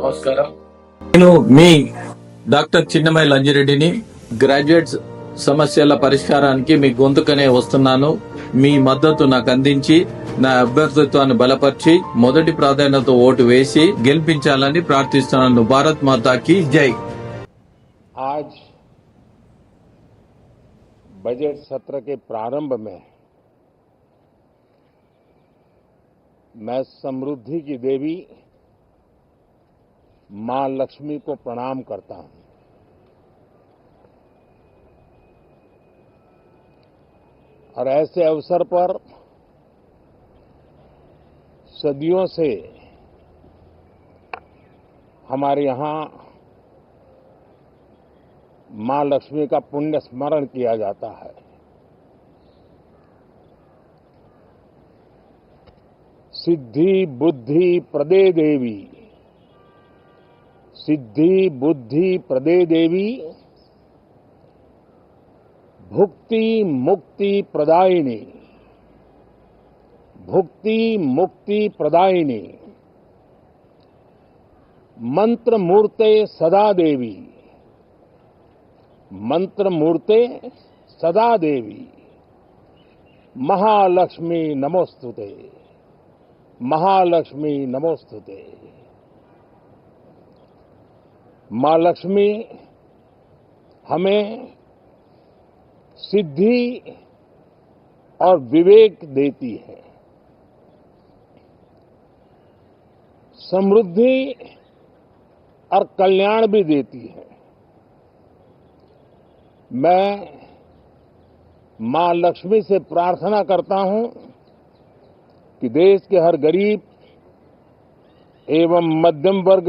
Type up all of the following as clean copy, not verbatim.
నమస్కారం. నేను మీ doctor చిన్నమై లంజిరెడ్డిని. Graduates సమస్యల పరిష్కారానికి మీ గొంతుకనే వస్తున్నాను. మీ మద్దతు నాకు అందించి నా అభ్యర్థిత్వాన్ని బలపరిచి మొదటి ప్రాధాన్యత ఓటు వేసి గెలిపించాలని ప్రార్థిస్తున్నాను. భారత్ మాతాకి జై. आज बजट सत्र के प्रारंभ में मैं समृद्धि की देवी मां लक्ष्मी को प्रणाम करता हूं। और ऐसे अवसर पर सदियों से हमारे यहां मां लक्ष्मी का पुण्य स्मरण किया जाता है। सिद्धि बुद्धि प्रदे देवी, सिद्धि बुद्धि प्रदे देवी, भुक्ति मुक्ति प्रदायिनी, भुक्ति मुक्ति प्रदायिनी, मंत्र मूर्ते सदा देवी, मंत्र मूर्ते सदा देवी, महालक्ष्मी नमोस्तुते, महालक्ष्मी नमोस्तुते। मां लक्ष्मी हमें सिद्धि और विवेक देती है, समृद्धि और कल्याण भी देती है। मैं मां लक्ष्मी से प्रार्थना करता हूं कि देश के हर गरीब एवं मध्यम वर्ग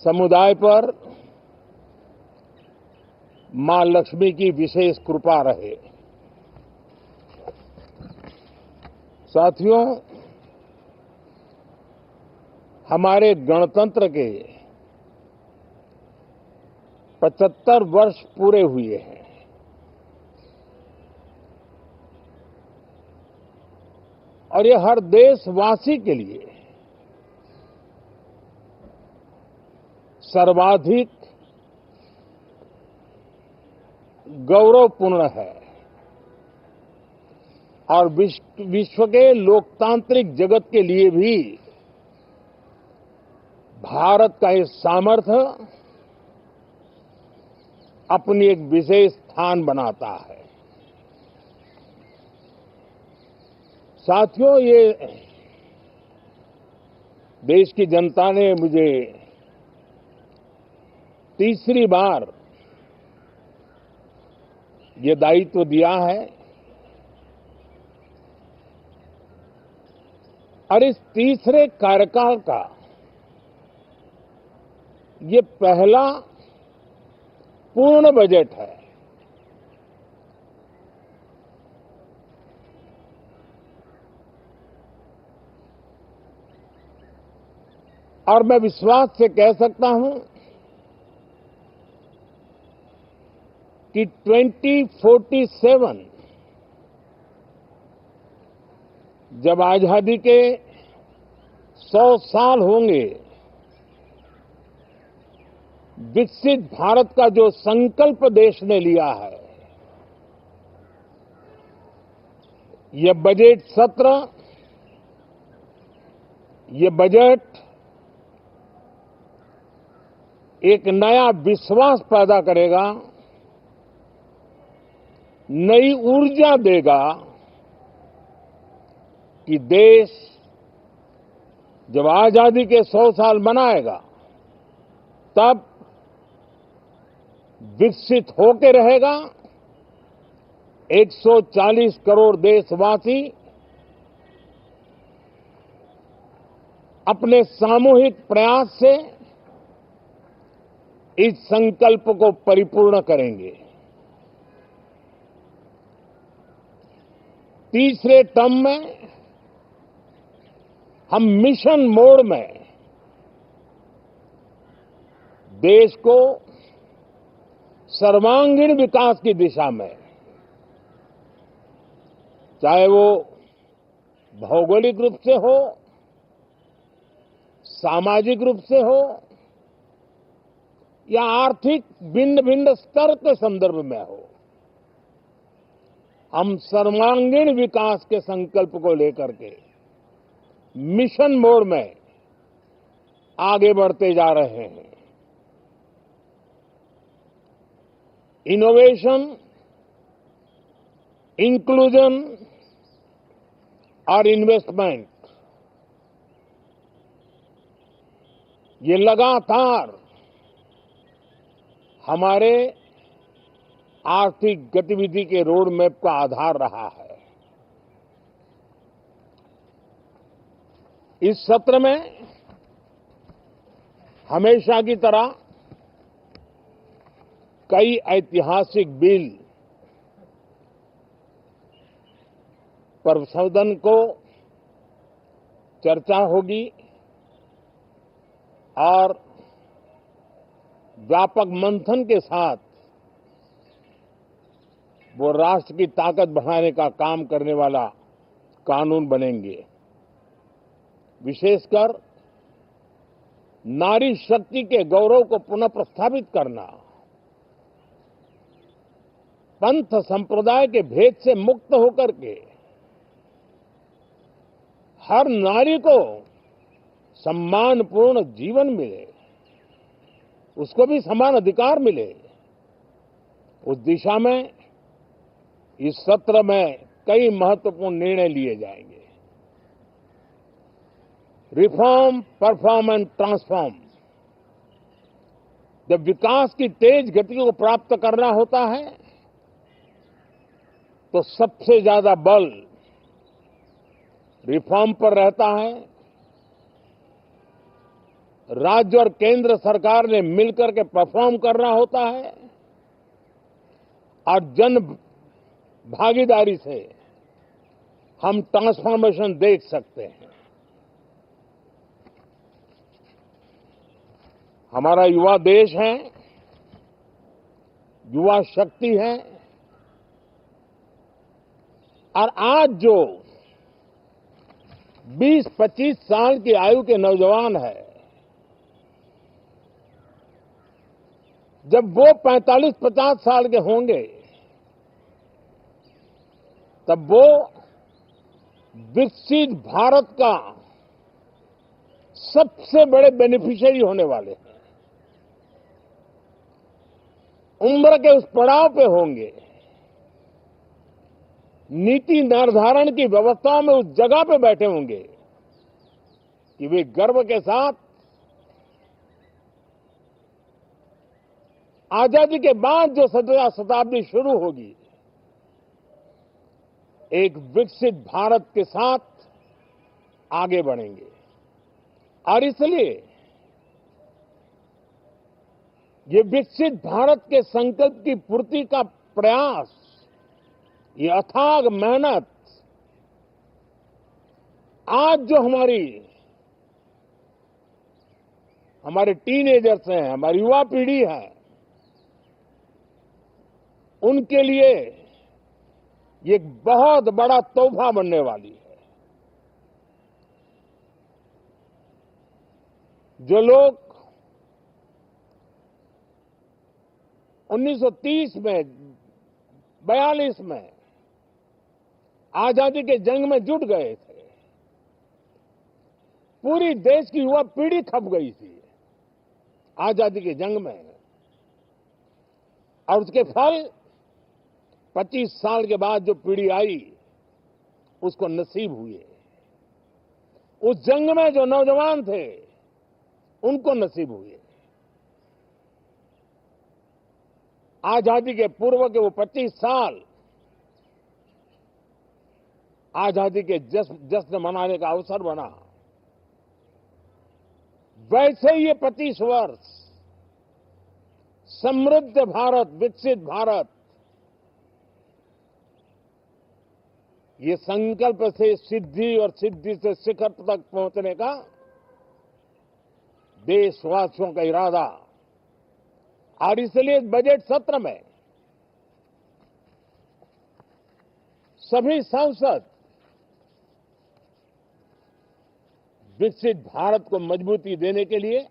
समुदाय पर मां लक्ष्मी की विशेष कृपा रहे। साथियों, हमारे गणतंत्र के 75 वर्ष पूरे हुए हैं। और ये हर देशवासी के लिए सर्वाधिक गौरवपूर्ण है और विश्व के लोकतांत्रिक जगत के लिए भी भारत का ये सामर्थ्य अपनी एक विशेष स्थान बनाता है। साथियों, ये देश की जनता ने मुझे तीसरी बार ये दायित्व दिया है और इस तीसरे कार्यकाल का ये पहला पूर्ण बजट है। और मैं विश्वास से कह सकता हूं कि 2047 जब आजादी के 100 साल होंगे, विकसित भारत का जो संकल्प देश ने लिया है, ये बजट सत्र, ये बजट एक नया विश्वास पैदा करेगा, नई ऊर्जा देगा कि देश जब आजादी के 100 साल मनाएगा तब विकसित होकर रहेगा। 140 करोड़ देशवासी अपने सामूहिक प्रयास से इस संकल्प को परिपूर्ण करेंगे। तीसरे टर्म में हम मिशन मोड में देश को सर्वांगीण विकास की दिशा में, चाहे वो भौगोलिक रूप से हो सामाजिक रूप से हो या आर्थिक भिन्न भिन्न स्तर के संदर्भ में हो, हम सर्वांगीण विकास के संकल्प को लेकर के मिशन मोड में आगे बढ़ते जा रहे हैं। इनोवेशन, इंक्लूजन और इन्वेस्टमेंट, ये लगातार हमारे आर्थिक गतिविधि के रोड मैप का आधार रहा है। इस सत्र में हमेशा की तरह कई ऐतिहासिक बिल पर सदन को चर्चा होगी और व्यापक मंथन के साथ वो राष्ट्र की ताकत बढ़ाने का काम करने वाला कानून बनेंगे। विशेषकर नारी शक्ति के गौरव को पुनः प्रस्थापित करना, पंथ संप्रदाय के भेद से मुक्त होकर के हर नारी को सम्मानपूर्ण जीवन मिले, उसको भी समान अधिकार मिले, उस दिशा में इस सत्र में कई महत्वपूर्ण निर्णय लिए जाएंगे। Reform, perform and transform. जब विकास की तेज गति को प्राप्त करना होता है तो सबसे ज्यादा बल रिफॉर्म पर रहता है। राज्य और केंद्र सरकार ने मिलकर के परफॉर्म करना होता है और जन भागीदारी से हम ट्रांसफॉर्मेशन देख सकते हैं। हमारा युवा देश है, युवा शक्ति है और आज जो 20-25 साल की आयु के नौजवान है, जब वो 45-50 साल के होंगे तब वो विकसित भारत का सबसे बड़े बेनिफिशियरी होने वाले हैं। उम्र के उस पड़ाव पे होंगे, नीति निर्धारण की व्यवस्थाओं में उस जगह पे बैठे होंगे कि वे गर्व के साथ आजादी के बाद जो 17वीं शताब्दी शुरू होगी, एक विकसित भारत के साथ आगे बढ़ेंगे। और इसलिए ये विकसित भारत के संकल्प की पूर्ति का प्रयास, ये अथाग मेहनत आज जो हमारे टीनेजर्स हैं, हमारी युवा पीढ़ी है, उनके लिए ये एक बहुत बड़ा तोहफा बनने वाली है। जो लोग 1930 में, 42 में आजादी के जंग में जुट गए थे, पूरी देश की युवा पीढ़ी खप गई थी आजादी के जंग में, और उसके फल 25 साल के बाद जो पीढ़ी आई उसको नसीब हुए। उस जंग में जो नौजवान थे उनको नसीब हुए। आजादी के पूर्व के वो 25 साल आजादी के जश्न मनाने का अवसर बना। वैसे ही ये 25 वर्ष समृद्ध भारत, विकसित भारत, ये संकल्प से सिद्धि और सिद्धि से शिखर तक पहुंचने का देशवासियों का इरादा। और इसलिए इस बजट सत्र में सभी सांसद विकसित भारत को मजबूती देने के लिए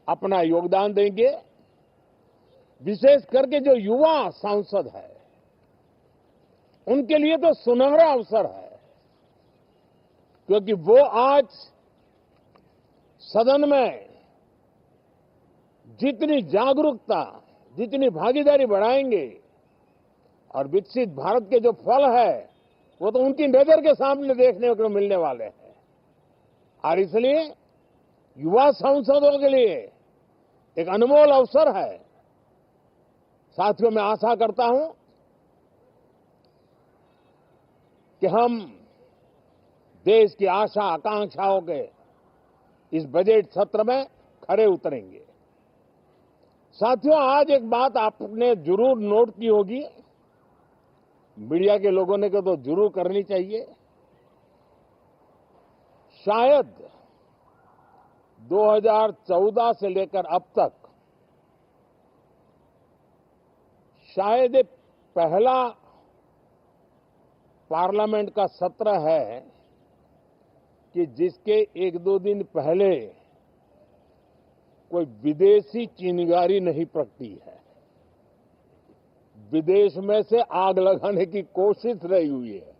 अपना योगदान देंगे। विशेष करके जो युवा सांसद है, उनके लिए तो सुनहरा अवसर है, क्योंकि वो आज सदन में जितनी जागरूकता, जितनी भागीदारी बढ़ाएंगे और विकसित भारत के जो फल है वो तो उनकी नजर के सामने देखने को मिलने वाले हैं। और इसलिए युवा सांसदों के लिए एक अनमोल अवसर है। साथियों, मैं आशा करता हूं कि हम देश की आशा आकांक्षाओं के इस बजट सत्र में खरे उतरेंगे। साथियों, आज एक बात आपने जरूर नोट की होगी, मीडिया के लोगों ने तो जरूर करनी चाहिए। शायद 2014 से लेकर अब तक शायद ये पहला पार्लियामेंट का सत्र है कि जिसके एक दो दिन पहले कोई विदेशी चिंगारी नहीं प्रगटी है, विदेश में से आग लगाने की कोशिश रही हुई है।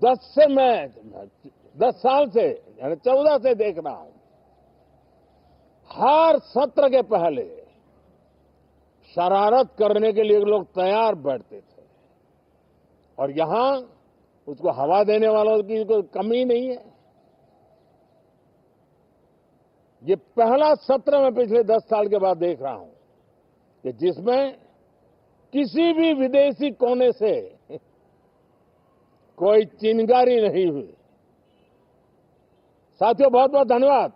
10 साल से यानी 14 से देख रहा हूं, हर सत्र के पहले शरारत करने के लिए लोग तैयार बैठते थे और यहां उसको हवा देने वालों की कोई कमी नहीं है। ये पहला सत्र मैं पिछले 10 साल के बाद देख रहा हूं कि जिसमें किसी भी विदेशी कोने से कोई चिंगारी नहीं हुई। साथियों, बहुत बहुत धन्यवाद।